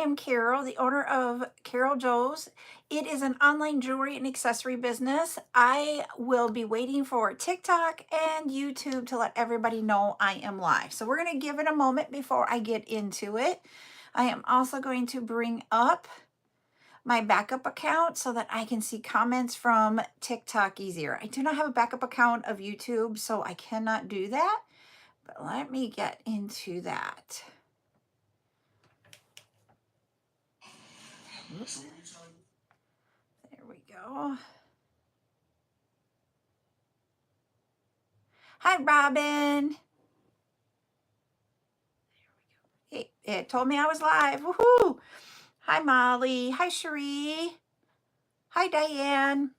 am Carol, the owner of CarolJo's. It is an online jewelry and accessory business. I will be waiting for TikTok and YouTube to let everybody know I am live. So we're going to give it a moment before I get into it. I am also going to bring up my backup account so that I can see comments from TikTok easier. I do not have a backup account of YouTube, so I cannot do that. But let me get into that. Oops. There we go. Hi, Robin. Hey, it told me I was live. Woohoo! Hi, Molly. Hi, Cherie. Hi, Diane.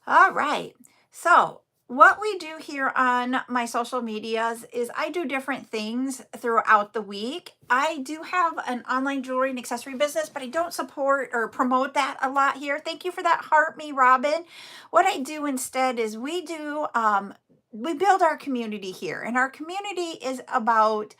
All right. So what we do here on my social medias is I do different things throughout the week. I do have an online jewelry and accessory business, but I don't support or promote that a lot here. Thank you for that heart, me, Robin. What I do instead is we build our community here, and our community is about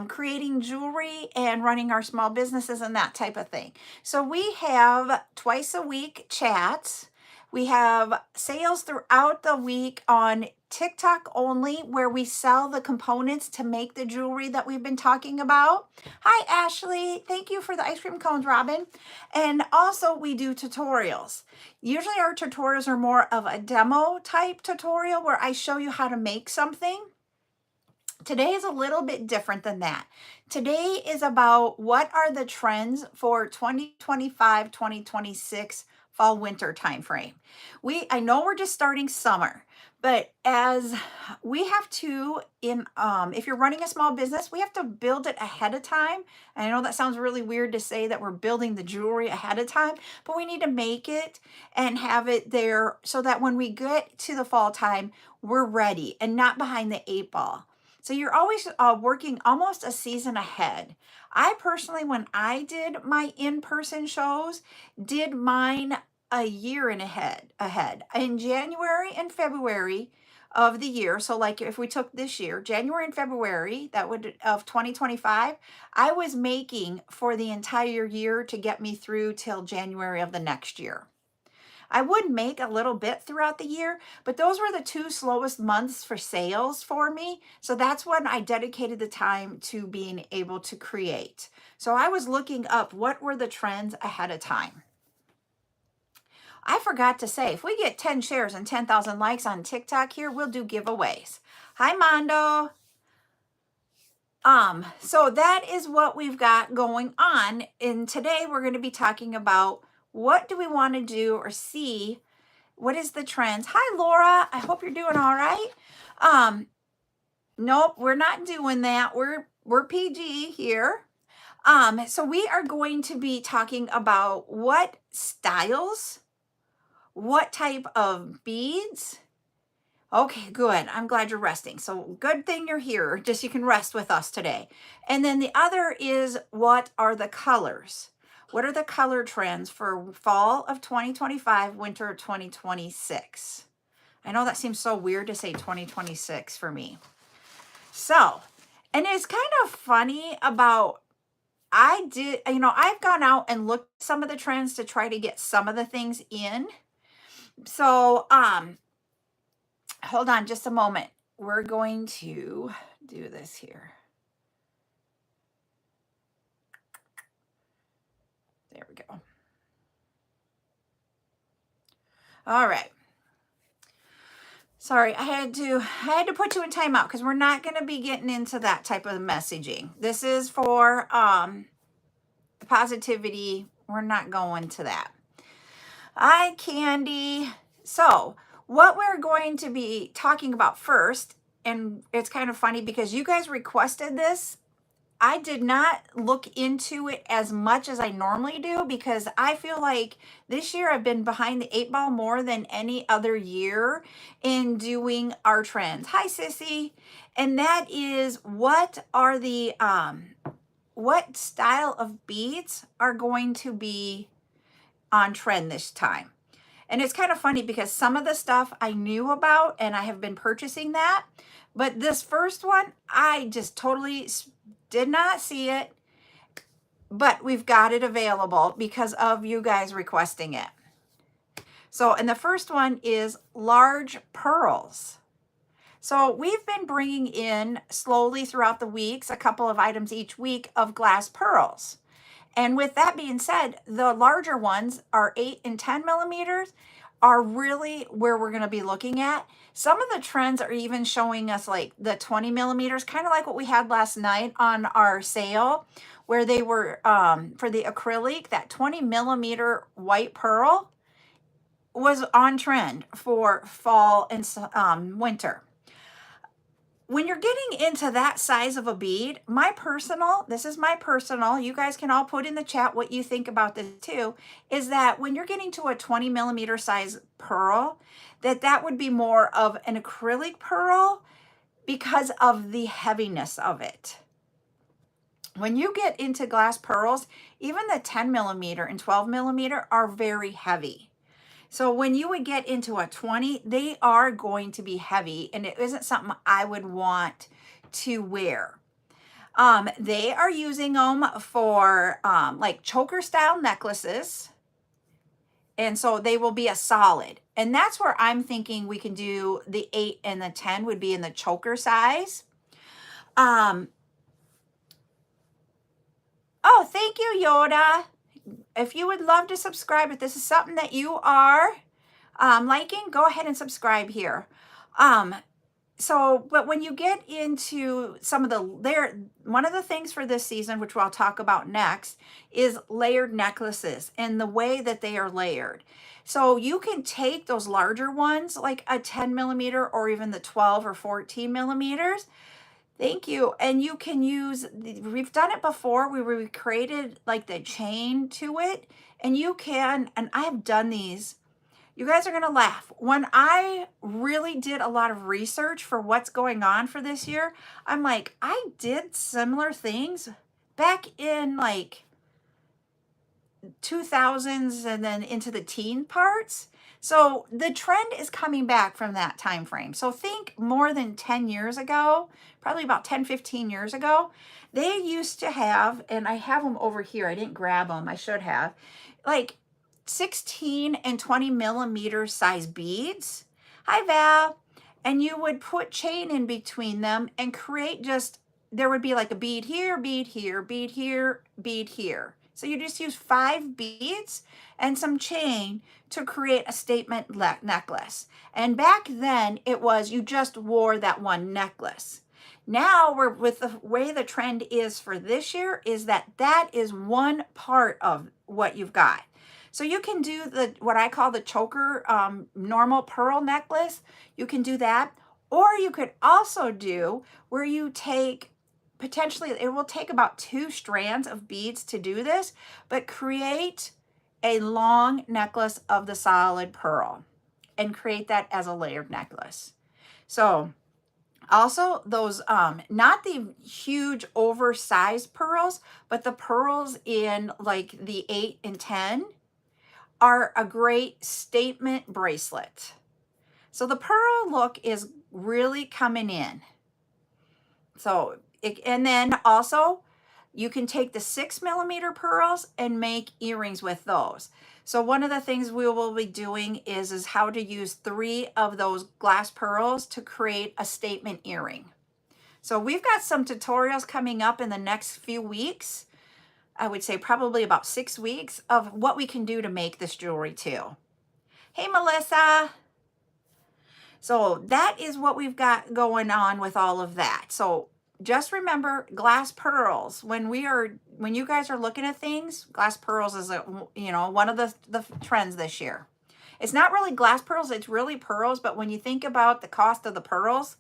creating jewelry and running our small businesses and that type of thing. So we have twice a week chats. We have sales throughout the week on TikTok only, where we sell the components to make the jewelry that we've been talking about. Hi, Ashley. Thank you for the ice cream cones, Robin. And also we do tutorials. Usually our tutorials are more of a demo type tutorial where I show you how to make something. Today is a little bit different than that. Today is about what are the trends for 2025, 2026 fall winter time frame. I know we're just starting summer, but as we have to if you're running a small business, we have to build it ahead of time. And I know that sounds really weird to say that we're building the jewelry ahead of time, but we need to make it and have it there so that when we get to the fall time, we're ready and not behind the 8 ball. So you're always working almost a season ahead. I personally, when I did my in-person shows, did mine a year and ahead. In January and February of the year, so like if we took this year, January and February, of 2025, I was making for the entire year to get me through till January of the next year. I would make a little bit throughout the year, but those were the 2 slowest months for sales for me. So that's when I dedicated the time to being able to create. So I was looking up what were the trends ahead of time. I forgot to say, if we get 10 shares and 10,000 likes on TikTok here, we'll do giveaways. Hi, Mondo. So that is what we've got going on. And today we're going to be talking about what do we want to do or see? What is the trends? Hi, Laura. I hope you're doing all right. Nope, we're not doing that. We're PG here. So we are going to be talking about what styles, what type of beads. Okay, good. I'm glad you're resting. So good thing you're here. Just you can rest with us today. And then the other is what are the colors? What are the color trends for fall of 2025, winter 2026? I know that seems so weird to say 2026 for me. So, and it's kind of funny about, I've gone out and looked at some of the trends to try to get some of the things in. So, hold on just a moment. We're going to do this here. There we go. All right. Sorry, I had to put you in timeout because we're not going to be getting into that type of messaging. This is for positivity. We're not going to that. Hi, Candy. So what we're going to be talking about first, and it's kind of funny because you guys requested this. I did not look into it as much as I normally do because I feel like this year I've been behind the 8 ball more than any other year in doing our trends. Hi, Sissy. And that is what are the, what style of beads are going to be on trend this time? And it's kind of funny because some of the stuff I knew about and I have been purchasing that, But this first one, I just totally did not see it, but we've got it available because of you guys requesting it. So, and the first one is large pearls. So we've been bringing in slowly throughout the weeks, a couple of items each week of glass pearls. And with that being said, the larger ones are 8 and 10 millimeters are really where we're going to be looking at. Some of the trends are even showing us like the 20 millimeters, kind of like what we had last night on our sale, where they were for the acrylic, that 20 millimeter white pearl was on trend for fall and winter. When you're getting into that size of a bead, this is my personal, you guys can all put in the chat what you think about this too, is that when you're getting to a 20 millimeter size pearl, that would be more of an acrylic pearl because of the heaviness of it. When you get into glass pearls, even the 10 millimeter and 12 millimeter are very heavy. So when you would get into a 20, they are going to be heavy, and it isn't something I would want to wear. They are using them for like choker style necklaces. And so they will be a solid. And that's where I'm thinking we can do the 8 and the 10 would be in the choker size. Oh, thank you, Yoda. If you would love to subscribe, if this is something that you are liking, go ahead and subscribe here. But when you get into some of one of the things for this season, which I'll talk about next, is layered necklaces and the way that they are layered. So you can take those larger ones, like a 10 millimeter or even the 12 or 14 millimeters. Thank you. And you can we've done it before. We recreated like the chain to it, and I have done these. You guys are going to laugh. When I really did a lot of research for what's going on for this year, I'm like, I did similar things back in like 2000s and then into the teen parts. So the trend is coming back from that time frame. So think more than 10 years ago, probably about 10, 15 years ago, they used to have, and I have them over here. I didn't grab them. I should have, like 16 and 20 millimeter size beads. Hi, Val. And you would put chain in between them and create there would be like a bead here, bead here, bead here, bead here. So you just use 5 beads and some chain to create a statement necklace. And back then it was you just wore that one necklace. Now with the way the trend is for this year is that is one part of what you've got. So you can do what I call the choker normal pearl necklace. You can do that. Or you could also do where you take, potentially it will take about 2 strands of beads to do this, but create a long necklace of the solid pearl and create that as a layered necklace. So also those, not the huge oversized pearls, but the pearls in like the 8 and 10 are a great statement bracelet. So the pearl look is really coming in. So, and then also you can take the 6 millimeter pearls and make earrings with those. So one of the things we will be doing is how to use 3 of those glass pearls to create a statement earring. So we've got some tutorials coming up in the next few weeks. I would say probably about 6 weeks of what we can do to make this jewelry too. Hey, Melissa. So that is what we've got going on with all of that. So just remember glass pearls. When you guys are looking at things, glass pearls is one of the trends this year. It's not really glass pearls, it's really pearls, but when you think about the cost of the pearls,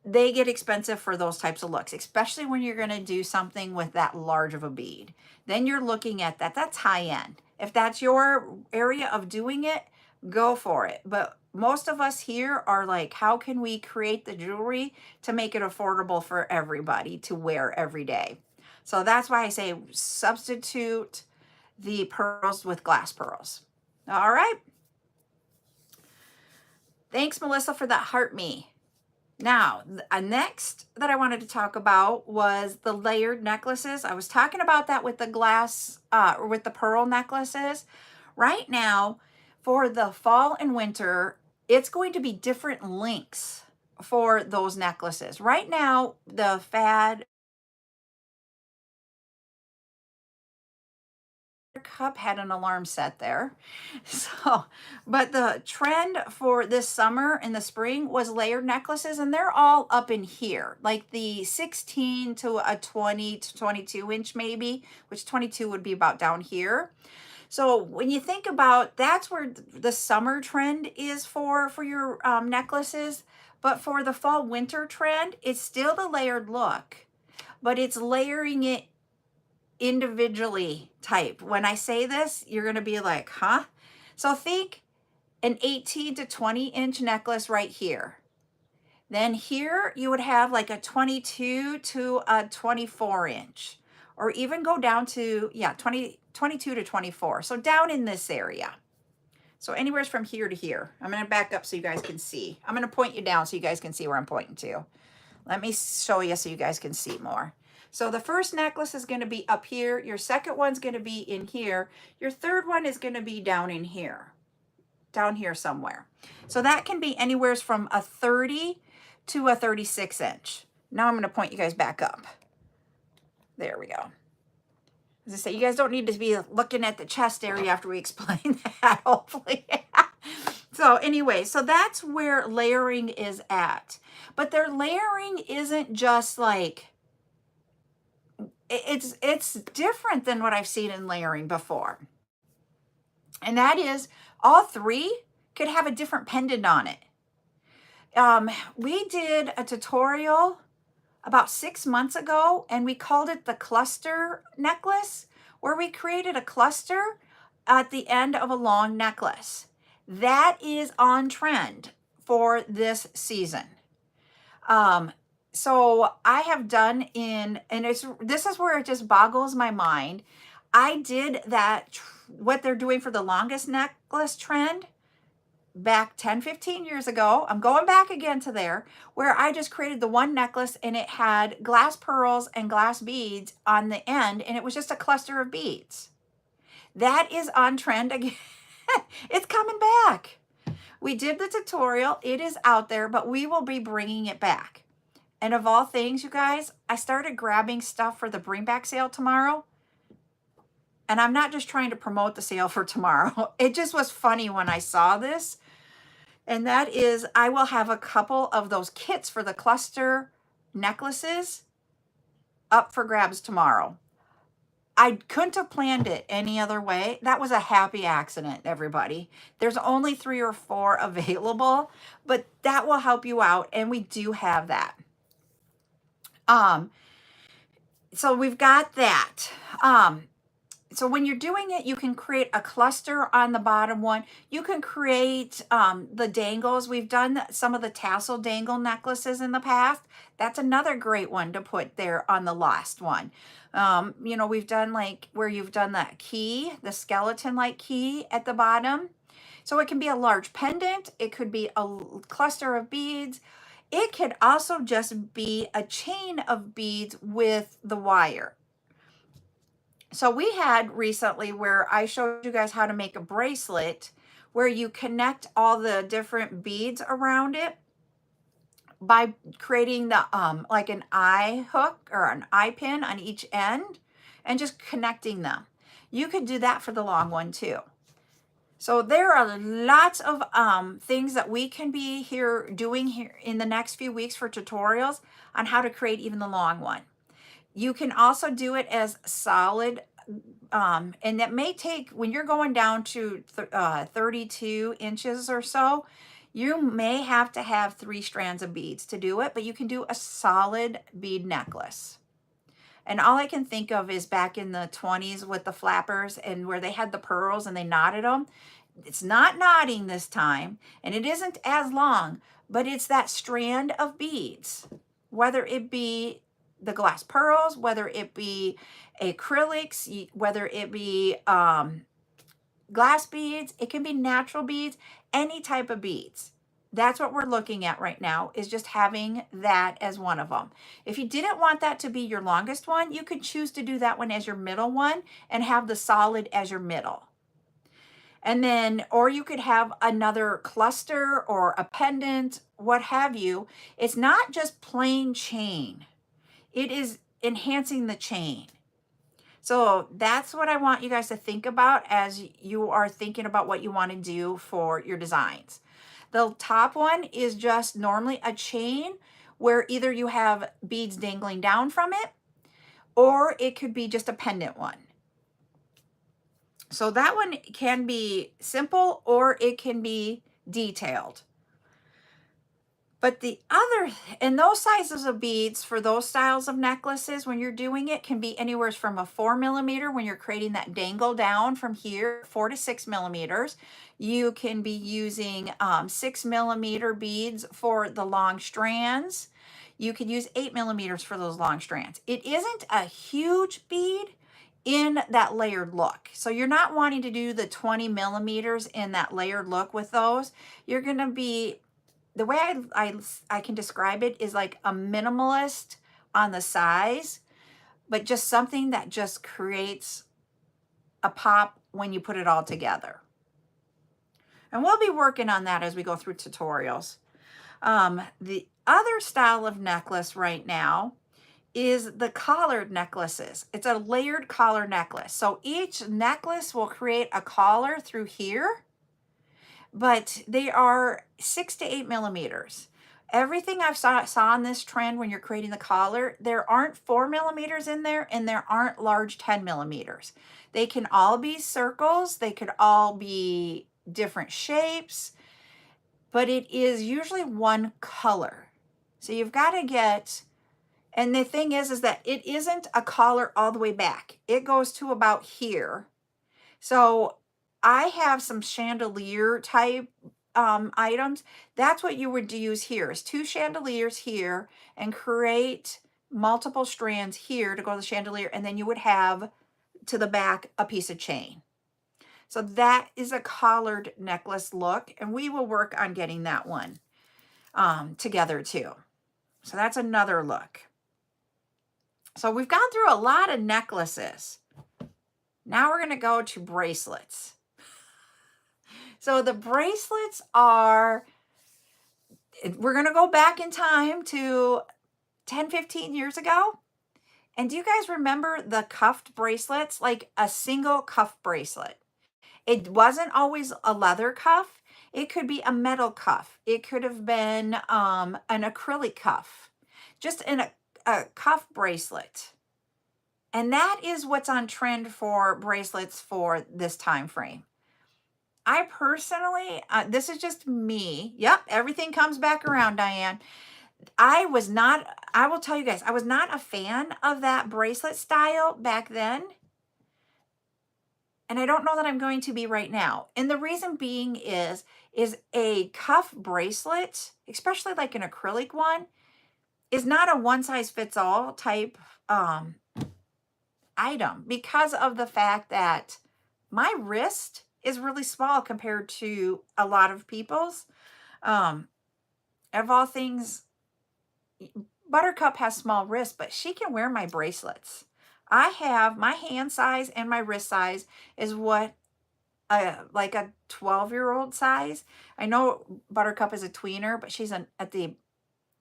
they get expensive for those types of looks, especially when you're going to do something with that large of a bead. Then you're looking at that. That's high end. If that's your area of doing it, go for it. But most of us here are like, how can we create the jewelry to make it affordable for everybody to wear every day? So that's why I say substitute the pearls with glass pearls. All right. Thanks, Melissa, for that heart me. Now, next that I wanted to talk about was the layered necklaces. I was talking about that with the glass, or with the pearl necklaces. Right now, for the fall and winter, it's going to be different links for those necklaces. Right now, the fad cup had an alarm set there. So, but the trend for this summer and the spring was layered necklaces, and they're all up in here, like the 16 to a 20 to 22 inch maybe, which 22 would be about down here. So when you think about, that's where the summer trend is for your necklaces. But for the fall winter trend, it's still the layered look, but it's layering it individually type. When I say this, you're going to be like, huh? So think an 18 to 20 inch necklace right here. Then here you would have like a 22 to a 24 inch, or even go down to, yeah, 22 to 24. So down in this area. So anywhere from here to here. I'm going to back up so you guys can see. I'm going to point you down so you guys can see where I'm pointing to. Let me show you so you guys can see more. So the first necklace is going to be up here. Your second one's going to be in here. Your third one is going to be down in here, down here somewhere. So that can be anywhere from a 30 to a 36 inch. Now I'm going to point you guys back up. There we go. As I say, you guys don't need to be looking at the chest area after we explain that, hopefully. So anyway, so that's where layering is at. But their layering isn't just like, it's different than what I've seen in layering before. And that is, all three could have a different pendant on it. We did a tutorial about 6 months ago, and we called it the cluster necklace, where we created a cluster at the end of a long necklace. That is on trend for this season. So I have done and this is where it just boggles my mind. I did that, what they're doing for the longest necklace trend back 10-15 years ago. I'm going back again to there, where I just created the one necklace and it had glass pearls and glass beads on the end, and it was just a cluster of beads. That is on trend again. It's coming back. We did the tutorial, it is out there, but we will be bringing it back. And of all things, you guys, I started grabbing stuff for the bring back sale tomorrow. And I'm not just trying to promote the sale for tomorrow. It just was funny when I saw this. And that is, I will have a couple of those kits for the cluster necklaces up for grabs tomorrow. I couldn't have planned it any other way. That was a happy accident, everybody. There's only 3 or 4 available, but that will help you out. And we do have that. So we've got that. So when you're doing it, you can create a cluster on the bottom one. You can create the dangles. We've done some of the tassel dangle necklaces in the past. That's another great one to put there on the last one. You know, we've done like where you've done that key, the skeleton-like key at the bottom. So it can be a large pendant. It could be a cluster of beads. It could also just be a chain of beads with the wire. So we had recently where I showed you guys how to make a bracelet where you connect all the different beads around it by creating the like an eye hook or an eye pin on each end and just connecting them. You could do that for the long one too. So there are lots of things that we can be doing here in the next few weeks for tutorials on how to create even the long one. You can also do it as solid, and that may take, when you're going down to 32 inches or so, you may have to have 3 strands of beads to do it, but you can do a solid bead necklace. And all I can think of is back in the 20s with the flappers and where they had the pearls and they knotted them. It's not knotting this time, and it isn't as long, but it's that strand of beads, whether it be the glass pearls, whether it be acrylics, whether it be glass beads, it can be natural beads, any type of beads. That's what we're looking at right now, is just having that as one of them. If you didn't want that to be your longest one, you could choose to do that one as your middle one and have the solid as your middle. And then, or you could have another cluster or a pendant, what have you. It's not just plain chain. It is enhancing the chain. So that's what I want you guys to think about as you are thinking about what you want to do for your designs. The top one is just normally a chain where either you have beads dangling down from it, or it could be just a pendant one. So that one can be simple or it can be detailed. But the other, and those sizes of beads for those styles of necklaces, when you're doing it, can be anywhere from a 4 millimeter when you're creating that dangle down from here, 4 to 6 millimeters. You can be using 6 millimeter beads for the long strands. You could use 8 millimeters for those long strands. It isn't a huge bead in that layered look. So you're not wanting to do the 20 millimeters in that layered look with those. You're going to be, the way I can describe it is like a minimalist on the size, but just something that just creates a pop when you put it all together. And we'll be working on that as we go through tutorials. The other style of necklace right now is the collared necklaces. It's a layered collar necklace. So each necklace will create a collar through here, but they are 6 to 8 millimeters. Everything I've saw in this trend when you're creating the collar, there aren't 4 millimeters in there and there aren't large 10 millimeters. They can all be circles. They could all be different shapes, but it is usually one color. So you've got to get, and the thing is that it isn't a collar all the way back. It goes to about here. So I have some chandelier type items. That's what you would use here, is 2 chandeliers here and create multiple strands here to go to the chandelier. And then you would have to the back a piece of chain. So that is a collared necklace look. And we will work on getting that one together too. So that's another look. So we've gone through a lot of necklaces. Now we're going to go to bracelets. So the bracelets are, we're going to go back in time to 10, 15 years ago. And do you guys remember the cuffed bracelets? Like a single cuff bracelet. It wasn't always a leather cuff. It could be a metal cuff. It could have been an acrylic cuff. Just in a cuff bracelet. And that is what's on trend for bracelets for this time frame. I personally, this is just me. Yep, everything comes back around, Diane. I will tell you guys, I was not a fan of that bracelet style back then. And I don't know that I'm going to be right now. And the reason being is a cuff bracelet, especially like an acrylic one, is not a one-size-fits-all type item, because of the fact that my wrist is really small compared to a lot of people's. Of all things, Buttercup has small wrists, but she can wear my bracelets. I have my hand size and my wrist size is what like a 12-year-old size. I know Buttercup is a tweener, but she's at the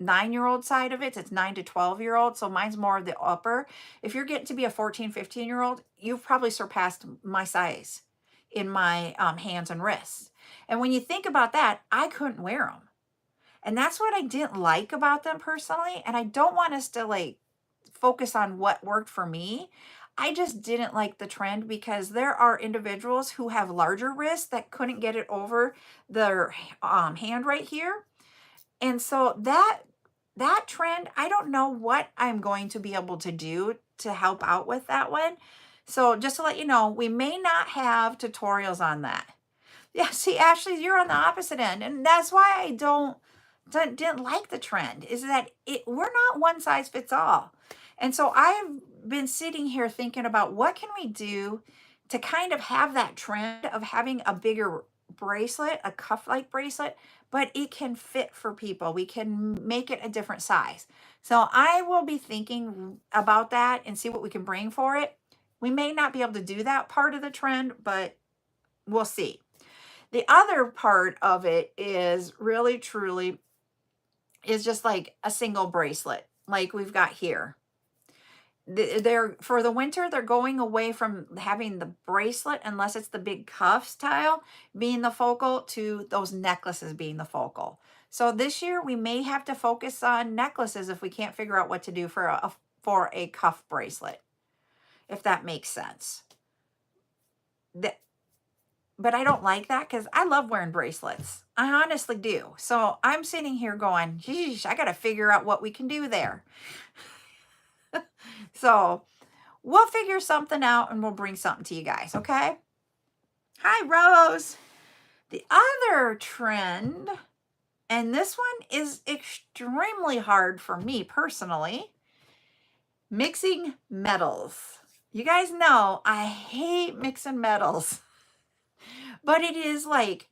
9-year-old side of it. It's 9 to 12-year-old. So mine's more of the upper. If you're getting to be a 14, 15-year-old, you've probably surpassed my size in my hands and wrists. And when you think about that, I couldn't wear them. And that's what I didn't like about them personally. And I don't want us to like focus on what worked for me. I just didn't like the trend because there are individuals who have larger wrists that couldn't get it over their hand right here. And so that trend, I don't know what I'm going to be able to do to help out with that one. So just to let you know, we may not have tutorials on that. Yeah, see, Ashley, you're on the opposite end. And that's why I didn't like the trend, is that we're not one size fits all. And so I've been sitting here thinking about what can we do to kind of have that trend of having a bigger bracelet, a cuff-like bracelet, but it can fit for people. We can make it a different size. So I will be thinking about that and see what we can bring for it. We may not be able to do that part of the trend, but we'll see. The other part of it is really truly is just like a single bracelet like we've got here. They're for the winter, they're going away from having the bracelet, unless it's the big cuff style being the focal, to those necklaces being the focal. So this year we may have to focus on necklaces if we can't figure out what to do for a cuff bracelet, if that makes sense. But I don't like that because I love wearing bracelets. I honestly do. So I'm sitting here going, geez, I got to figure out what we can do there. So we'll figure something out and we'll bring something to you guys, okay? Hi, Rose. The other trend, and this one is extremely hard for me personally, mixing metals. You guys know I hate mixing metals, but it is like,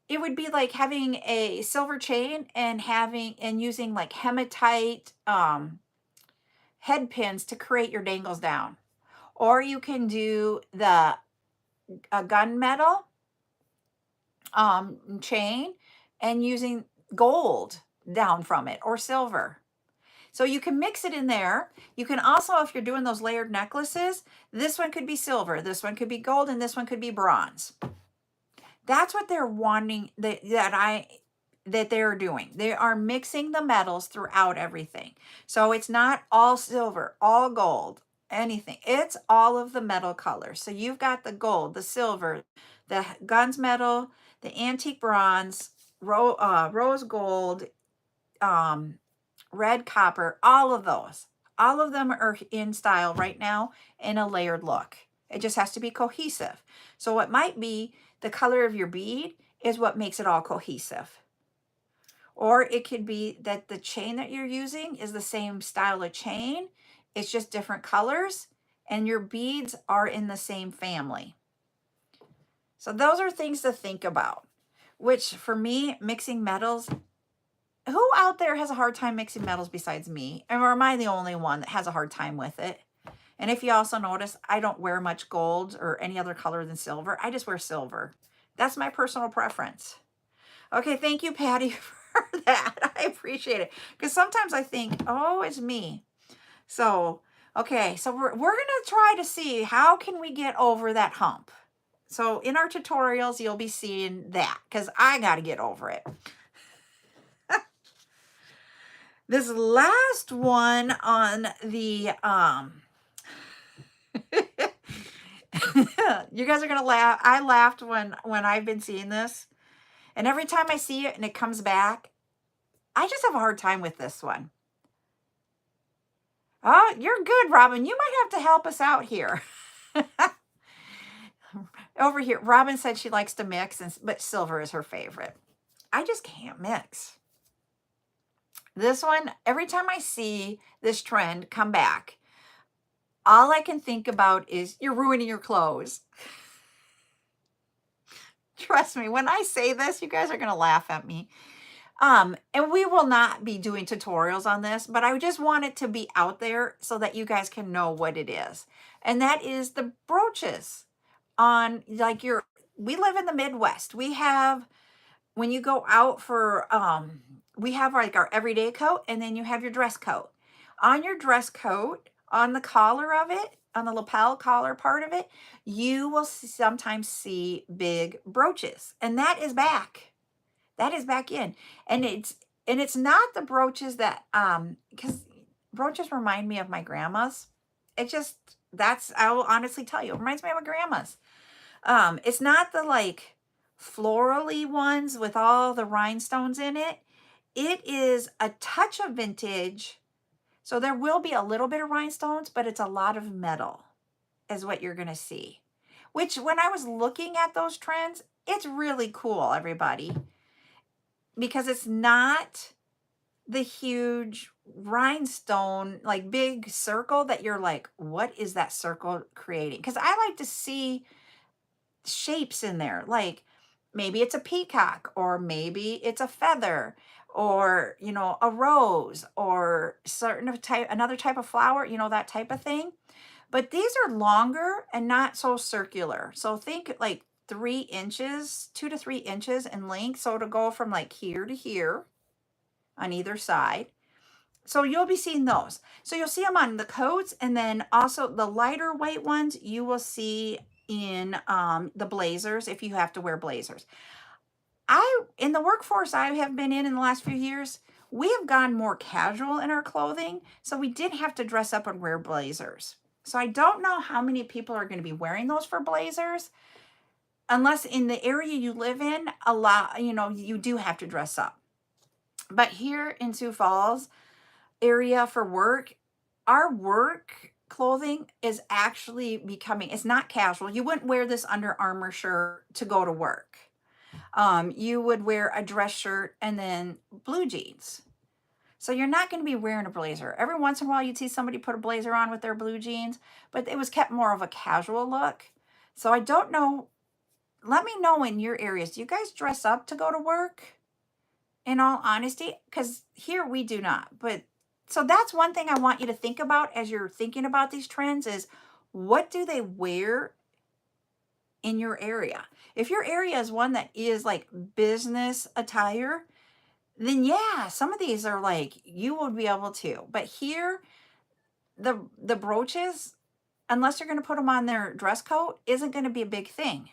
it would be like having a silver chain and using like hematite head pins to create your dangles down. Or you can do the gunmetal chain and using gold down from it, or silver. So you can mix it in there. You can also, if you're doing those layered necklaces, this one could be silver, this one could be gold, and this one could be bronze. That's what they're wanting, that they're doing. They are mixing the metals throughout everything. So it's not all silver, all gold, anything. It's all of the metal colors. So you've got the gold, the silver, the gunmetal, the antique bronze, rose gold, red copper, all of those. All of them are in style right now in a layered look. It just has to be cohesive. So it might be the color of your bead is what makes it all cohesive. Or it could be that the chain that you're using is the same style of chain. It's just different colors and your beads are in the same family. So those are things to think about, which for me, mixing metals, who out there has a hard time mixing metals besides me? Or am I the only one that has a hard time with it? And if you also notice, I don't wear much gold or any other color than silver. I just wear silver. That's my personal preference. Okay, thank you, Patty, for that. I appreciate it. Because sometimes I think, oh, it's me. So, okay, so we're going to try to see how can we get over that hump. So in our tutorials, you'll be seeing that because I got to get over it. This last one on the, you guys are going to laugh. I laughed when I've been seeing this. And every time I see it and it comes back, I just have a hard time with this one. Oh, you're good, Robin. You might have to help us out here. Over here, Robin said she likes to mix, but silver is her favorite. I just can't mix. This one, every time I see this trend come back, all I can think about is you're ruining your clothes. Trust me, when I say this, you guys are going to laugh at me. And we will not be doing tutorials on this, but I just want it to be out there so that you guys can know what it is. And that is the brooches on, like, we live in the Midwest. We have, when you go out for, we have like our everyday coat, and then you have your dress coat. On your dress coat, on the collar of it, on the lapel collar part of it, you will sometimes see big brooches, and that is back. That is back in. And it's not the brooches that, because brooches remind me of my grandma's. It just, I will honestly tell you, it reminds me of my grandma's. It's not the like florally ones with all the rhinestones in it. It is a touch of vintage. So there will be a little bit of rhinestones, but it's a lot of metal is what you're going to see. Which when I was looking at those trends, it's really cool, everybody. Because it's not the huge rhinestone, like big circle that you're like, what is that circle creating? Because I like to see shapes in there. Like maybe it's a peacock, or maybe it's a feather, or, a rose, or another type of flower, that type of thing. But these are longer and not so circular. So think like 3 inches, 2 to 3 inches in length. So to go from like here to here on either side. So you'll be seeing those. So you'll see them on the coats, and then also the lighter weight ones you will see in the blazers if you have to wear blazers. In the workforce I have been in the last few years, we have gone more casual in our clothing. So we did have to dress up and wear blazers. So I don't know how many people are going to be wearing those for blazers, unless in the area you live in, a lot, you do have to dress up. But here in Sioux Falls area for work, our work clothing is actually becoming, it's not casual. You wouldn't wear this Under Armour shirt to go to work. You would wear a dress shirt and then blue jeans. So you're not going to be wearing a blazer. Every once in a while you'd see somebody put a blazer on with their blue jeans, but it was kept more of a casual look. So I don't know. Let me know in your areas. Do you guys dress up to go to work? In all honesty, because here we do not. But so that's one thing I want you to think about as you're thinking about these trends is, what do they wear in your area? If your area is one that is like business attire, then yeah, some of these are like you would be able to. But here, the brooches, unless you're going to put them on their dress coat, isn't going to be a big thing.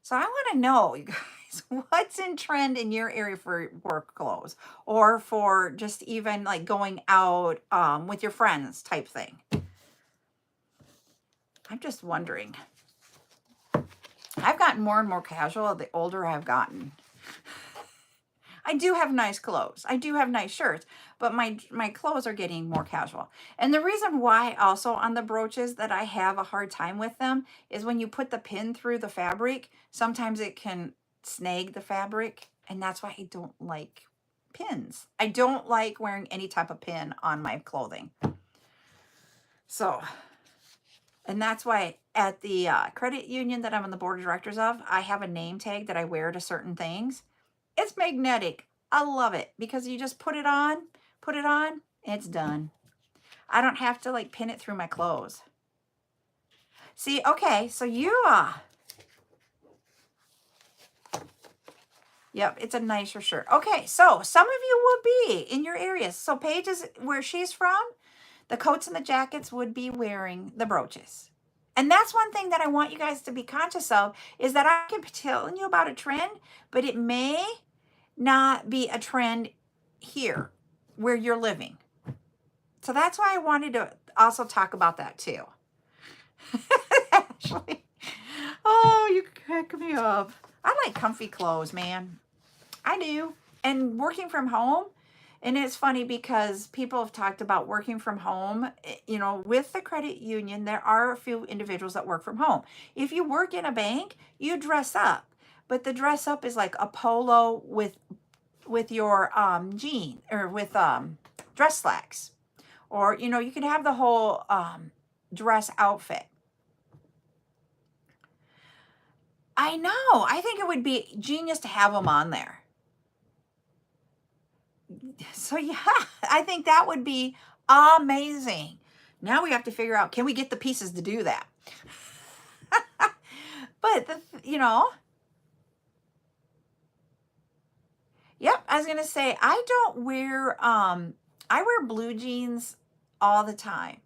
So I want to know, you guys, what's in trend in your area for work clothes, or for just even like going out with your friends type thing. I'm just wondering. I've gotten more and more casual the older I've gotten. I do have nice clothes. I do have nice shirts, but my clothes are getting more casual. And the reason why also on the brooches that I have a hard time with them is when you put the pin through the fabric, sometimes it can snag the fabric, and that's why I don't like pins. I don't like wearing any type of pin on my clothing. So, and that's why at the credit union that I'm on the board of directors of, I have a name tag that I wear to certain things. It's magnetic. I love it because you just put it on, it's done. I don't have to like pin it through my clothes. See, okay, so yep, it's a nicer shirt. Okay, so some of you will be in your areas. So Paige is where she's from. The coats and the jackets would be wearing the brooches. And that's one thing that I want you guys to be conscious of, is that I can be telling you about a trend, but it may not be a trend here where you're living. So that's why I wanted to also talk about that too. Actually, oh, you crack me up. I like comfy clothes, man. I do. And working from home, and it's funny because people have talked about working from home, with the credit union, there are a few individuals that work from home. If you work in a bank, you dress up, but the dress up is like a polo with your jean, or with dress slacks, or you can have the whole dress outfit. I know. I think it would be genius to have them on there. So yeah, I think that would be amazing. Now we have to figure out, can we get the pieces to do that? But yep, I was going to say, I don't wear, I wear blue jeans all the time.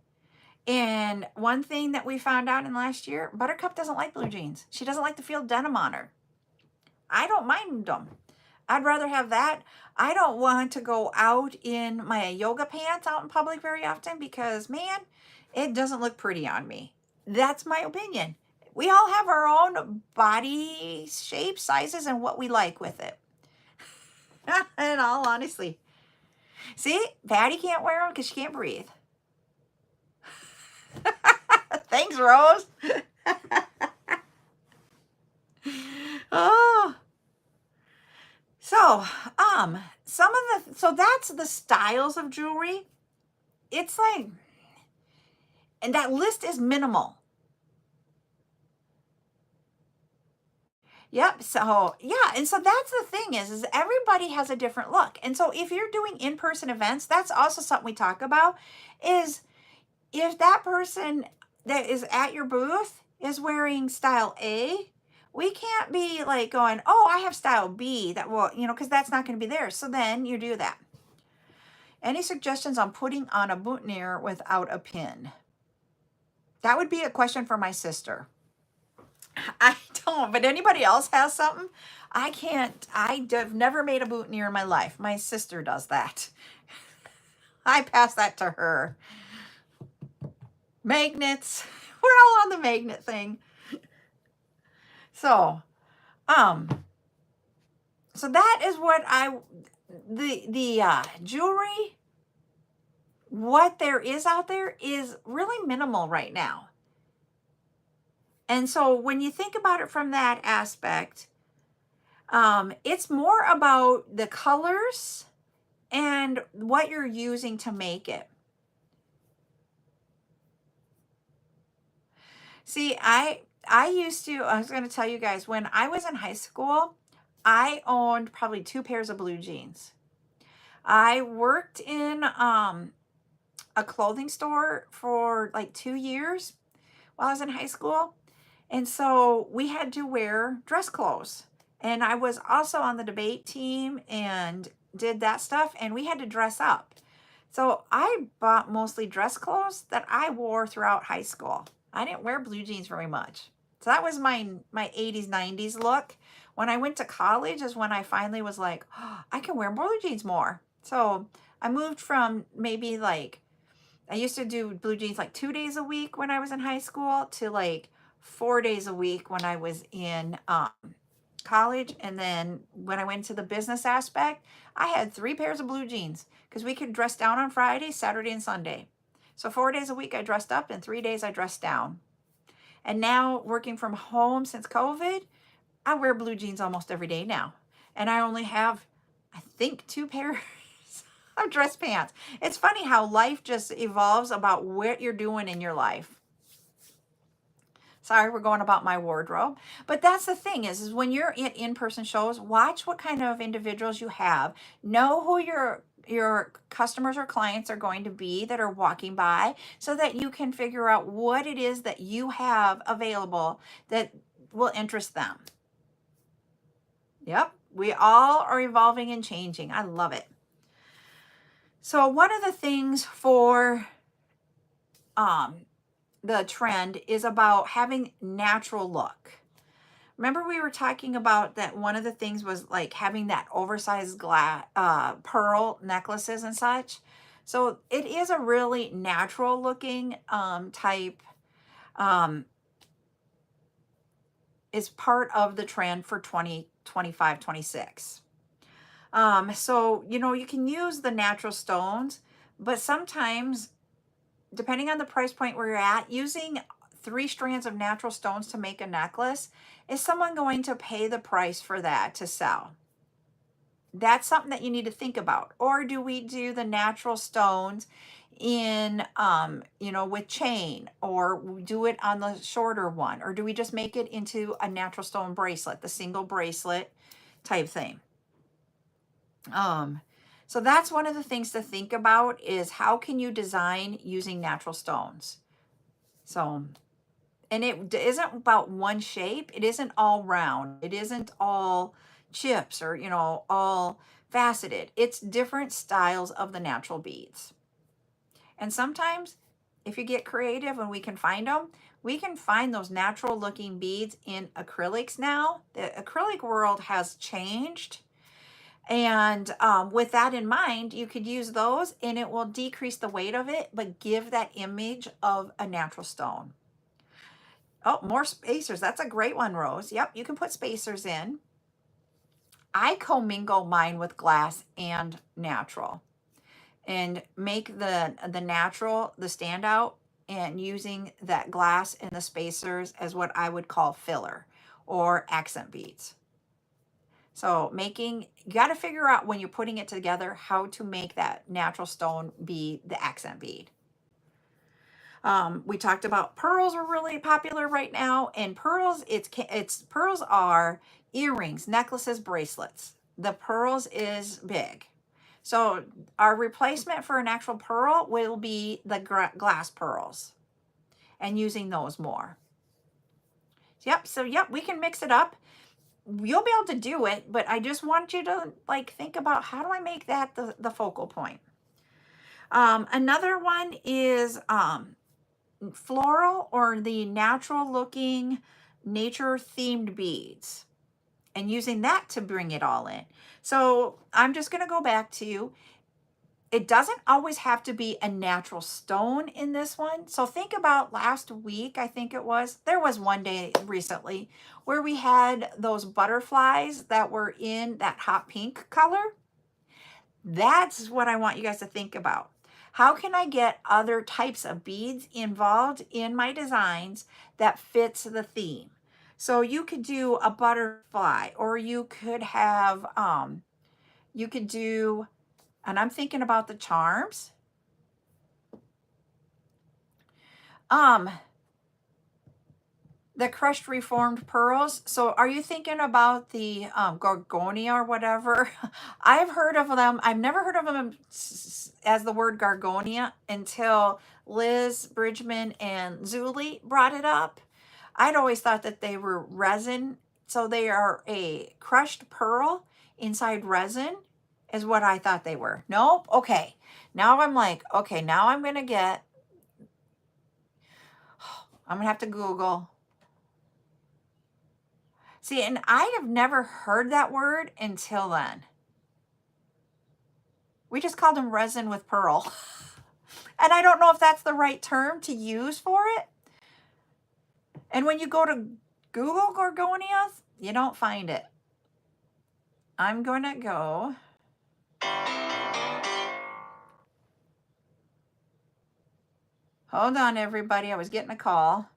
And one thing that we found out in last year, Buttercup doesn't like blue jeans. She doesn't like to feel denim on her. I don't mind them. I'd rather have that. I don't want to go out in my yoga pants out in public very often because, man, it doesn't look pretty on me. That's my opinion. We all have our own body shape, sizes, and what we like with it. In all honesty. See, Patty can't wear them because she can't breathe. Thanks, Rose. Oh. So, so that's the styles of jewelry. It's like, and that list is minimal. Yep. So yeah, and so that's the thing is everybody has a different look. And so if you're doing in-person events, that's also something we talk about is if that person that is at your booth is wearing style A, we can't be like going, oh, I have style B that will, because that's not going to be there. So then you do that. Any suggestions on putting on a boutonniere without a pin? That would be a question for my sister. I don't, but anybody else has something? I can't, I've never made a boutonniere in my life. My sister does that. I pass that to her. Magnets. We're all on the magnet thing. So, so that is what the jewelry, what there is out there is really minimal right now. And so when you think about it from that aspect, it's more about the colors and what you're using to make it. See, I was going to tell you guys, when I was in high school, I owned probably 2 pairs of blue jeans. I worked in a clothing store for like 2 years while I was in high school. And so we had to wear dress clothes. And I was also on the debate team and did that stuff. And we had to dress up. So I bought mostly dress clothes that I wore throughout high school. I didn't wear blue jeans very much. So that was my 80s, 90s look. When I went to college is when I finally was like, oh, I can wear blue jeans more. So I moved from maybe like, I used to do blue jeans like 2 days a week when I was in high school to like 4 days a week when I was in college. And then when I went to the business aspect, I had 3 pairs of blue jeans because we could dress down on Friday, Saturday, and Sunday. So 4 days a week I dressed up and 3 days I dressed down. And now working from home since COVID, I wear blue jeans almost every day now. And I only have, I think, 2 pairs of dress pants. It's funny how life just evolves about what you're doing in your life. Sorry, we're going about my wardrobe. But that's the thing is when you're at in-person shows, watch what kind of individuals you have. Know who your customers or clients are going to be that are walking by so that you can figure out what it is that you have available that will interest them. Yep, we all are evolving and changing. I love it. So one of the things for the trend is about having natural look. Remember we were talking about that one of the things was like having that oversized glass, pearl necklaces and such. So it is a really natural looking type, is part of the trend for 2025, 26. So, you can use the natural stones, but sometimes depending on the price point where you're at, using 3 strands of natural stones to make a necklace, is someone going to pay the price for that to sell? That's something that you need to think about. Or do we do the natural stones in, with chain, or we do it on the shorter one, or do we just make it into a natural stone bracelet, the single bracelet type thing? So that's one of the things to think about is how can you design using natural stones? So, and it isn't about one shape. It isn't all round. It isn't all chips or, all faceted. It's different styles of the natural beads. And sometimes if you get creative and we can find them, we can find those natural looking beads in acrylics now. The acrylic world has changed. And with that in mind, you could use those and it will decrease the weight of it, but give that image of a natural stone. Oh, more spacers. That's a great one, Rose. Yep, you can put spacers in. I commingle mine with glass and natural and make the natural the standout and using that glass and the spacers as what I would call filler or accent beads. So you got to figure out when you're putting it together how to make that natural stone be the accent bead. We talked about pearls are really popular right now, and pearls, pearls are earrings, necklaces, bracelets. The pearls is big. So our replacement for an actual pearl will be the glass pearls and using those more. Yep. So yep, we can mix it up. You'll be able to do it, but I just want you to like think about how do I make that the focal point. Another one is floral or the natural looking nature themed beads and using that to bring it all in. So I'm just going to go back to, it doesn't always have to be a natural stone in this one. So think about last week, I think it was, there was one day recently where we had those butterflies that were in that hot pink color. That's what I want you guys to think about. How can I get other types of beads involved in my designs that fits the theme? So you could do a butterfly, or you could have, you could do, and I'm thinking about the charms. The crushed reformed pearls. So are you thinking about the gorgonia or whatever? I've heard of them. I've never heard of them as the word gorgonia until Liz Bridgman and Zuli brought it up. I'd always thought that they were resin. So they are a crushed pearl inside resin is what I thought they were. Nope. Okay. Now I'm like, okay, now I'm going to have to Google. See, and I have never heard that word until then. We just called them resin with pearl. And I don't know if that's the right term to use for it. And when you go to Google gorgonias, you don't find it. I'm going to go. Hold on, everybody. I was getting a call.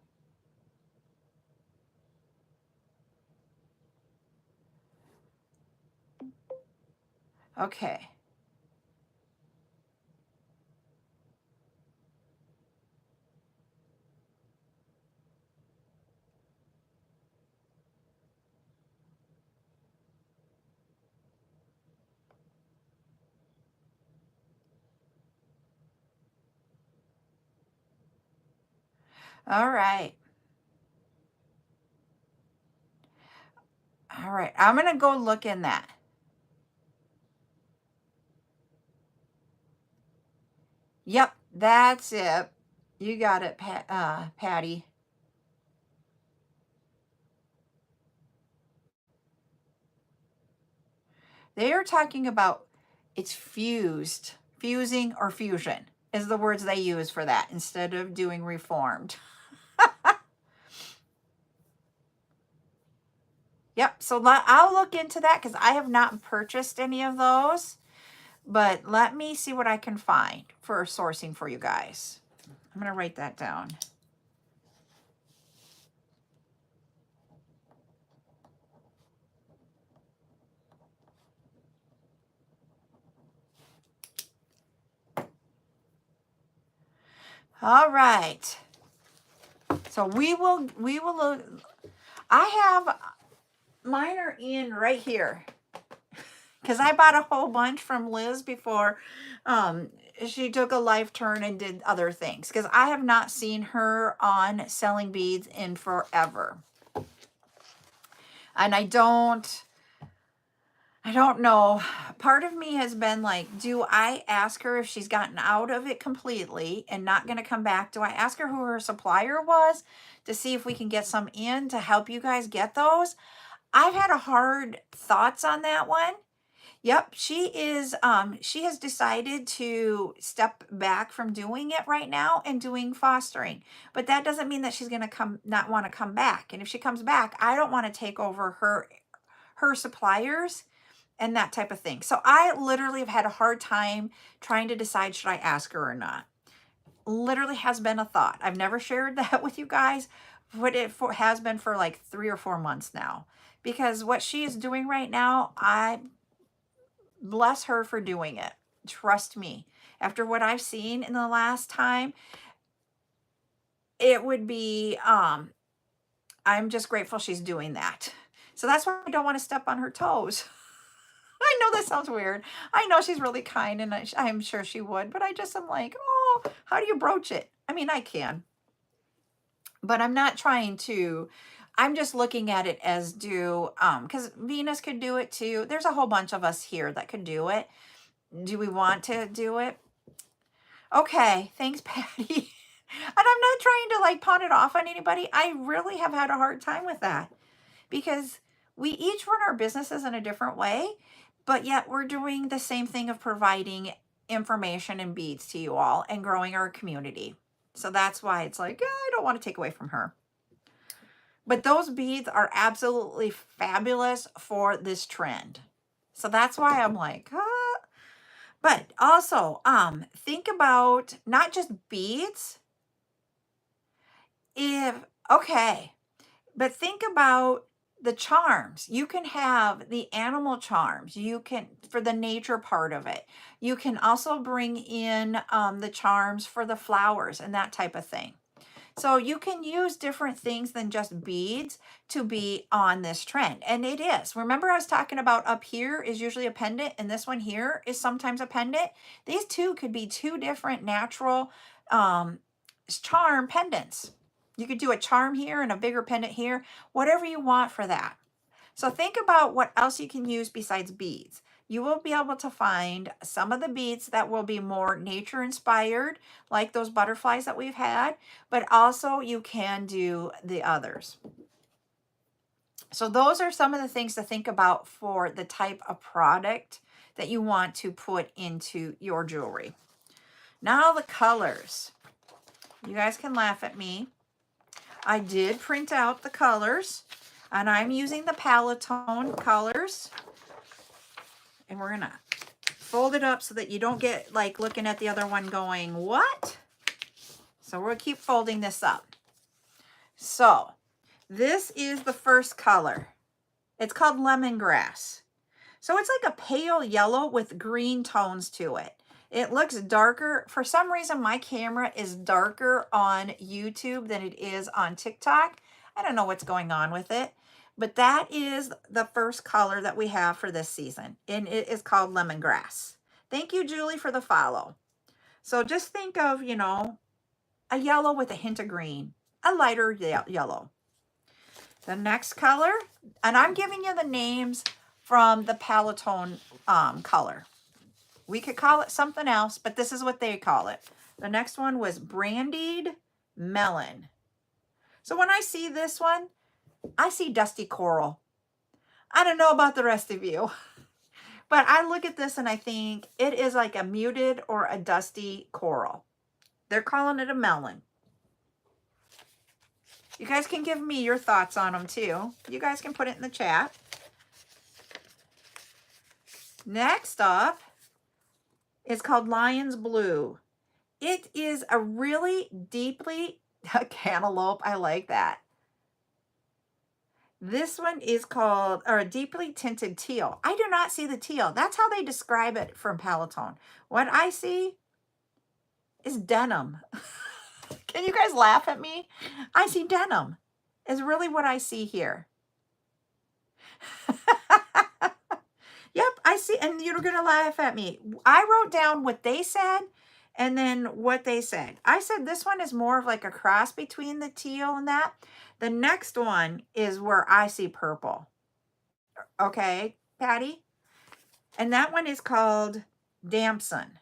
Okay. All right. All right. I'm going to go look in that. Yep, that's it. You got it, Patty. They are talking about it's fusing or fusion is the words they use for that instead of doing reformed. Yep, so I'll look into that because I have not purchased any of those, but let me see what I can find for sourcing for you guys. I'm going to write that down. All right. So we will, I have, mine are in right here because I bought a whole bunch from Liz before she took a life turn and did other things because I have not seen her on selling beads in forever. And I don't know. Part of me has been like, do I ask her if she's gotten out of it completely and not going to come back? Do I ask her who her supplier was to see if we can get some in to help you guys get those? I've had a hard thoughts on that one. Yep, she has decided to step back from doing it right now and doing fostering. But that doesn't mean that she's going to not want to come back. And if she comes back, I don't want to take over her suppliers and that type of thing. So I literally have had a hard time trying to decide, should I ask her or not? Literally has been a thought. I've never shared that with you guys, but it has been for like 3 or 4 months now. Because what she is doing right now, I bless her for doing it. Trust me. After what I've seen in the last time, it would be, I'm just grateful she's doing that. So that's why I don't want to step on her toes. I know that sounds weird. I know she's really kind and I'm sure she would, but I just am like, oh, how do you broach it? I mean, I can, but I'm not trying to. I'm just looking at it as because Venus could do it too. There's a whole bunch of us here that could do it. Do we want to do it? Okay, thanks, Patty. And I'm not trying to like pawn it off on anybody. I really have had a hard time with that because we each run our businesses in a different way, but yet we're doing the same thing of providing information and beads to you all and growing our community. So that's why it's like, I don't want to take away from her. But those beads are absolutely fabulous for this trend. So that's why I'm like, ah. But also, think about not just beads. But think about the charms. You can have the animal charms. You can, for the nature part of it. You can also bring in the charms for the flowers and that type of thing. So you can use different things than just beads to be on this trend. And it is. Remember I was talking about up here is usually a pendant and this one here is sometimes a pendant. These two could be two different natural charm pendants. You could do a charm here and a bigger pendant here, whatever you want for that. So think about what else you can use besides beads. You will be able to find some of the beads that will be more nature inspired, like those butterflies that we've had, but also you can do the others. So those are some of the things to think about for the type of product that you want to put into your jewelry. Now the colors. You guys can laugh at me. I did print out the colors and I'm using the Palatone colors. And we're gonna fold it up so that you don't get like looking at the other one going, what? So we'll keep folding this up. So this is the first color. It's called lemongrass. So it's like a pale yellow with green tones to it. It looks darker. For some reason, my camera is darker on YouTube than it is on TikTok. I don't know what's going on with it. But that is the first color that we have for this season. And it is called lemongrass. Thank you, Julie, for the follow. So just think of, you know, a yellow with a hint of green. A lighter yellow. The next color, and I'm giving you the names from the Palatone color. We could call it something else, but this is what they call it. The next one was Brandied Melon. So when I see this one, I see dusty coral. I don't know about the rest of you, but I look at this and I think it is like a muted or a dusty coral. They're calling it a melon. You guys can give me your thoughts on them too. You guys can put it in the chat. Next up, it's called Lion's Blue. It is a really deeply cantaloupe. I like that. This one is called, or a deeply tinted teal. I do not see the teal. That's how they describe it from Palatone. What I see is denim. Can you guys laugh at me? I see denim is really what I see here. Yep, I see, and you're going to laugh at me. I wrote down what they said and then what they said. I said this one is more of like a cross between the teal and that. The next one is where I see purple. Okay, Patty? And that one is called Damson.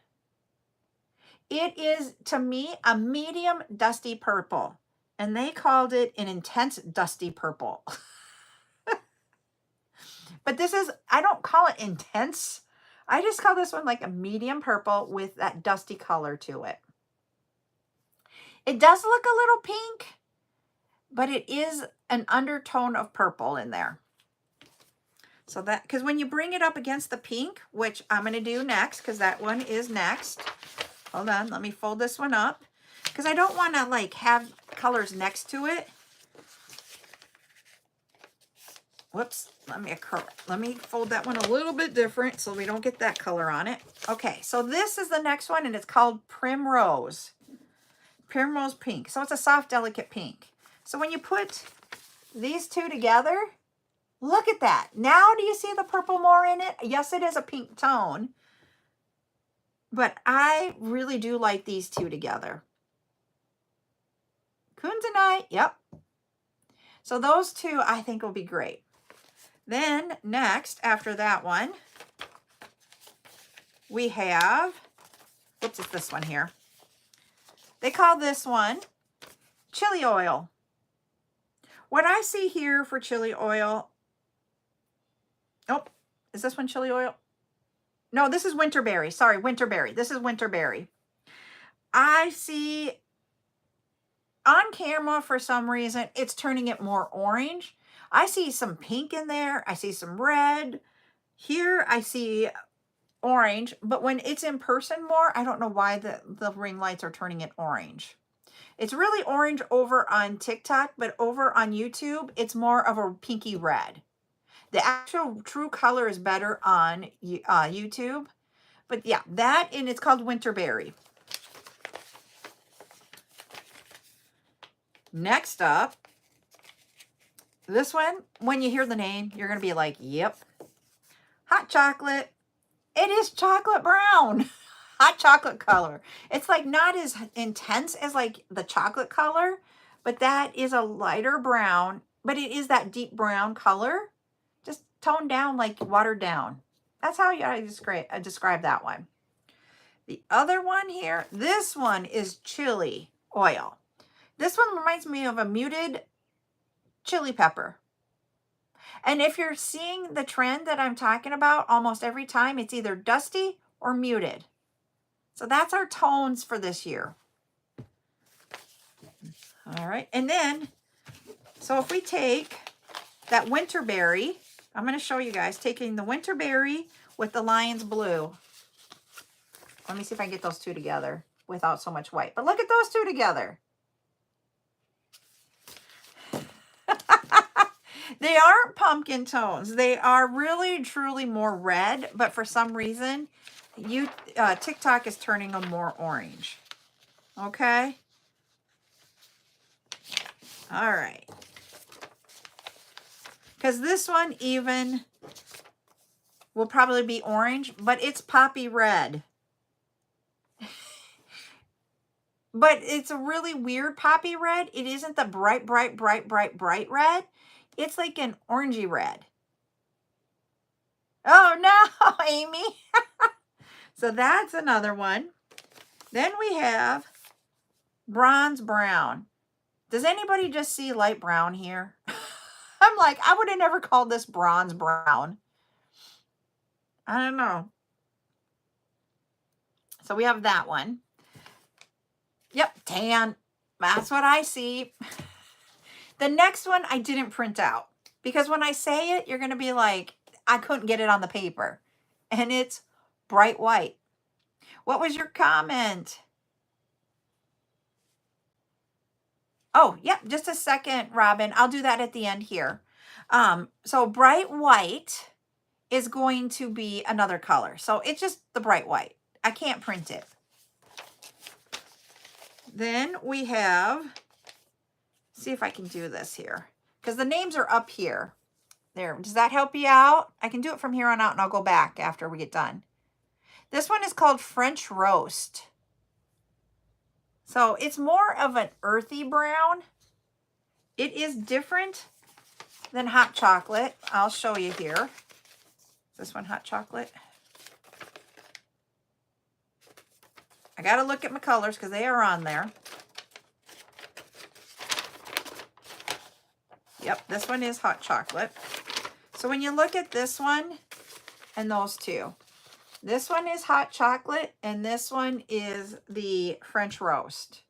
It is, to me, a medium dusty purple. And they called it an intense dusty purple. But this is, I don't call it intense. I just call this one like a medium purple with that dusty color to it. It does look a little pink, but it is an undertone of purple in there. So that, because when you bring it up against the pink, which I'm going to do next, because that one is next. Hold on, let me fold this one up. Because I don't want to like have colors next to it. Whoops, let me fold that one a little bit different so we don't get that color on it. Okay, so this is the next one and it's called Primrose. Primrose Pink. So it's a soft, delicate pink. So when you put these two together, Look at that. Now do you see the purple more in it? Yes, it is a pink tone. But I really do like these two together. Kunzanite, yep. So those two I think will be great. Then next, after that one, we have, what's this one here? They call this one chili oil. What I see here for chili oil, oh, is this one chili oil? No, this is winterberry. Sorry, winterberry. This is winterberry. I see on camera, for some reason, it's turning it more orange. I see some pink in there. I see some red. Here, I see orange. But when it's in person more, I don't know why the ring lights are turning it orange. It's really orange over on TikTok, but over on YouTube, it's more of a pinky red. The actual true color is better on YouTube. But yeah, that, and it's called Winterberry. Next up, this one, when you hear the name, you're going to be like, yep. Hot chocolate. It is chocolate brown. Hot chocolate color. It's like not as intense as like the chocolate color, but that is a lighter brown, but it is that deep brown color. Just toned down, like watered down. That's how I describe that one. The other one here, this one is chili oil. This one reminds me of a muted chili pepper. And if you're seeing the trend that I'm talking about, almost every time it's either dusty or muted. So that's our tones for this year. All right. And then, so if we take that winterberry, I'm going to show you guys taking the winterberry with the lion's blue. Let me see if I can get those two together without so much white. But look at those two together. They aren't pumpkin tones. They are really, truly more red. But for some reason, TikTok is turning them more orange. Okay? All right. Because this one even will probably be orange, but it's poppy red. But it's a really weird poppy red. It isn't the bright red. It's like an orangey red. Oh no, Amy. So that's another one. Then we have bronze brown. Does anybody just see light brown here? I'm like, I would have never called this bronze brown. I don't know. So we have that one. Yep, tan. That's what I see. The next one I didn't print out because when I say it, you're going to be like, I couldn't get it on the paper. And it's bright white. What was your comment? Oh, yep, just a second, Robin. I'll do that at the end here. So bright white is going to be another color. So it's just the bright white. I can't print it. Then we have, see if I can do this here, because the names are up here. There, does that help you out? I can do it from here on out and I'll go back after we get done. This one is called French Roast. So it's more of an earthy brown. It is different than hot chocolate. I'll show you here. Is this one hot chocolate? I got to look at my colors because they are on there. Yep, this one is hot chocolate. So when you look at this one and those two, this one is hot chocolate and this one is the French roast.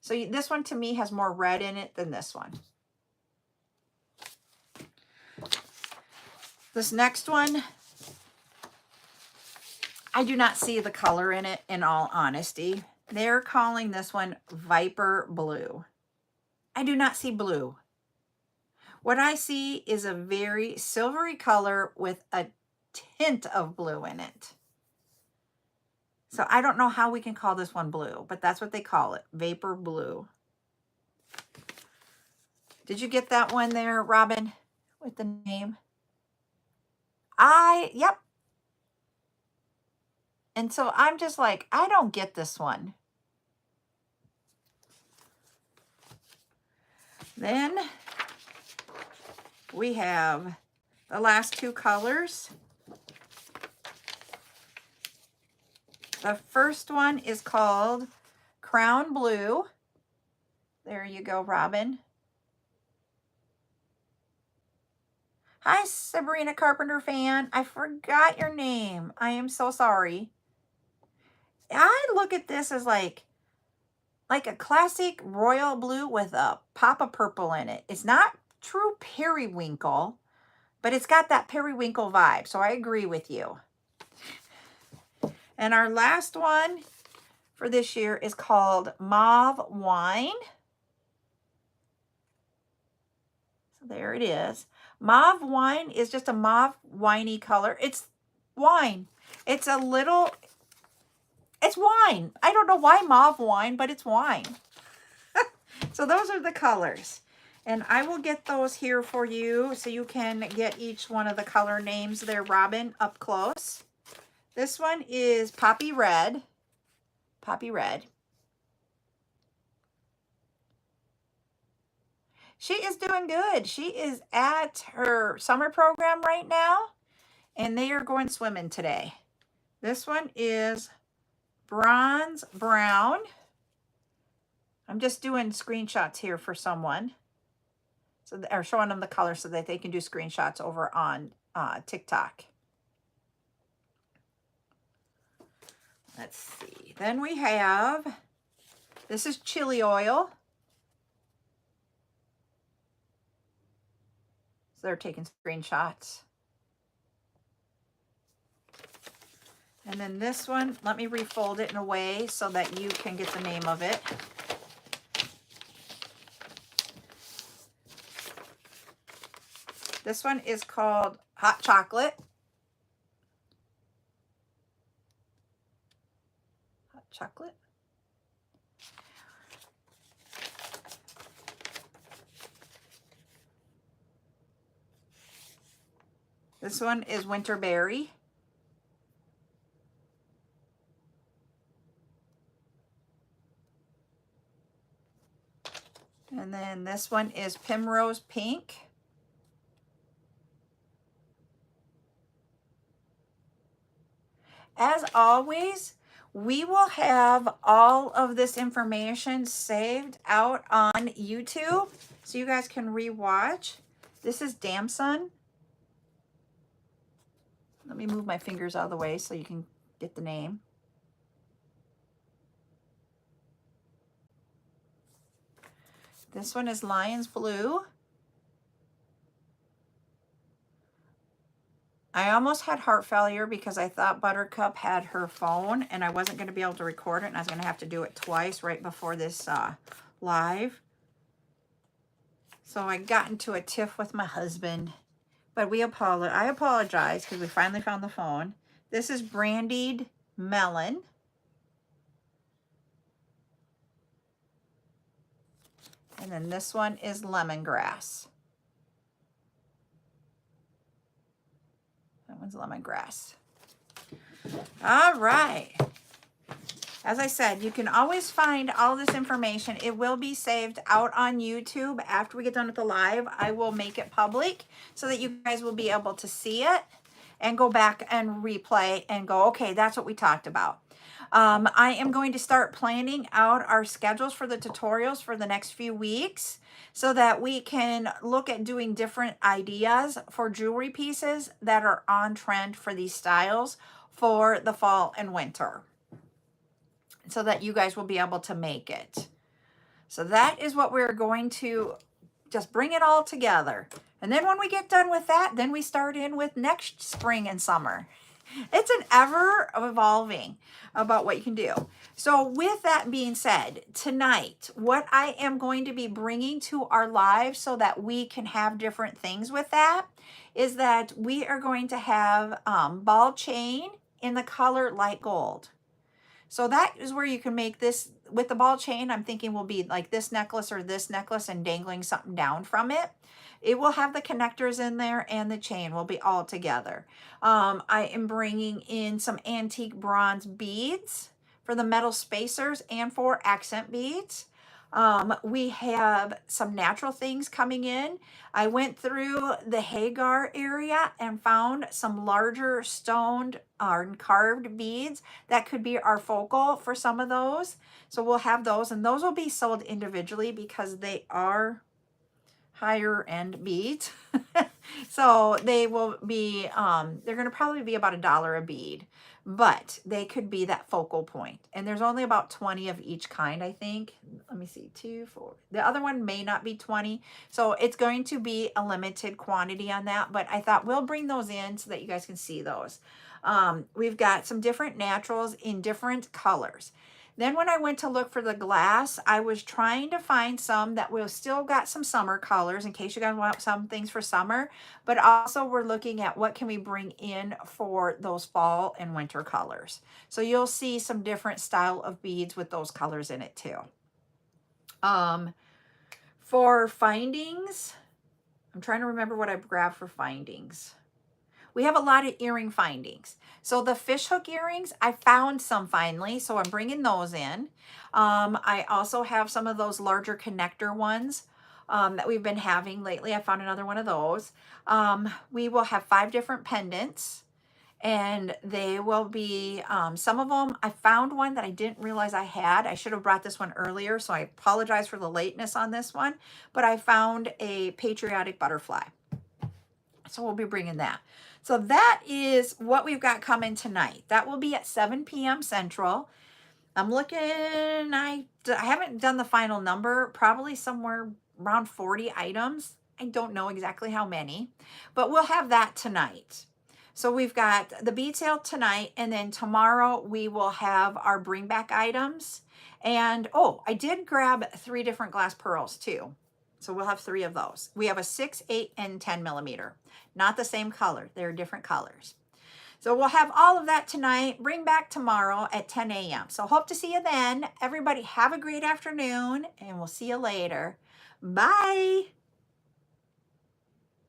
So this one to me has more red in it than this one. This next one, I do not see the color in it, in all honesty. They're calling this one Viper Blue. I do not see blue. What I see is a very silvery color with a tint of blue in it. So I don't know how we can call this one blue, but that's what they call it, Vapor Blue. Did you get that one there, Robin, with the name? Yep. And so I'm just like, I don't get this one. Then we have the last two colors. The first one is called Crown Blue. There you go, Robin. Hi, Sabrina Carpenter fan. I forgot your name. I am so sorry. I look at this as like a classic royal blue with a pop of purple in it. It's not true periwinkle, but it's got that periwinkle vibe. So I agree with you. And our last one for this year is called Mauve Wine. So there it is. Mauve Wine is just a mauve winey color. It's wine. It's wine. I don't know why mauve wine, but it's wine. So those are the colors. And I will get those here for you so you can get each one of the color names there, Robin, up close. This one is Poppy Red. Poppy Red. She is doing good. She is at her summer program right now, and they are going swimming today. This one is Bronze Brown. I'm just doing screenshots here for someone. So they're showing them the color so that they can do screenshots over on TikTok. Let's see. Then we have, this is chili oil. So they're taking screenshots. And then this one, let me refold it in a way so that you can get the name of it. This one is called Hot Chocolate. Hot chocolate. This one is Winterberry. And then this one is Primrose Pink. As always, we will have all of this information saved out on YouTube so you guys can rewatch. This is Damson. Let me move my fingers out of the way so you can get the name. This one is Lion's Blue. I almost had heart failure because I thought Buttercup had her phone and I wasn't going to be able to record it, and I was going to have to do it twice right before this live. So I got into a tiff with my husband, but I apologize because we finally found the phone. This is Brandied Melon. And then this one is Lemongrass. That one's Lemongrass. All right. As I said, you can always find all this information. It will be saved out on YouTube after we get done with the live. I will make it public so that you guys will be able to see it and go back and replay and go, okay, that's what we talked about. I am going to start planning out our schedules for the tutorials for the next few weeks so that we can look at doing different ideas for jewelry pieces that are on trend for these styles for the fall and winter, so that you guys will be able to make it. So that is what we're going to just bring it all together. And then when we get done with that, then we start in with next spring and summer. It's an ever evolving about what you can do. So with that being said, tonight, what I am going to be bringing to our live so that we can have different things with that is that we are going to have ball chain in the color light gold. So that is where you can make this with the ball chain. I'm thinking will be like this necklace or this necklace and dangling something down from it. It will have the connectors in there and the chain will be all together. I am bringing in some antique bronze beads for the metal spacers and for accent beads. We have some natural things coming in. I went through the Hagar area and found some larger stoned or carved beads that could be our focal for some of those. So we'll have those, and those will be sold individually because they are higher end beads. So they will be, they're going to probably be about $1 a bead, but they could be that focal point. And there's only about 20 of each kind, I think. Let me see, 2, 4. The other one may not be 20. So it's going to be a limited quantity on that, but I thought we'll bring those in so that you guys can see those. We've got some different naturals in different colors. Then when I went to look for the glass, I was trying to find some that will still got some summer colors in case you guys want some things for summer, but also we're looking at what can we bring in for those fall and winter colors. So you'll see some different style of beads with those colors in it too. For findings, I'm trying to remember what I grabbed for findings. We have a lot of earring findings. So the fishhook earrings, I found some finally, so I'm bringing those in. I also have some of those larger connector ones that we've been having lately. I found another one of those. We will have 5 different pendants, and they will be, some of them, I found one that I didn't realize I had. I should have brought this one earlier, so I apologize for the lateness on this one, but I found a patriotic butterfly. So we'll be bringing that. So that is what we've got coming tonight. That will be at 7 p.m. Central. I'm looking, I haven't done the final number, probably somewhere around 40 items. I don't know exactly how many, but we'll have that tonight. So we've got the bead sale tonight, and then tomorrow we will have our bring back items. And oh, I did grab 3 different glass pearls too. So we'll have 3 of those. We have a 6, 8, and 10 millimeter. Not the same color. They're different colors. So we'll have all of that tonight. Bring back tomorrow at 10 a.m. So hope to see you then. Everybody have a great afternoon, and we'll see you later. Bye.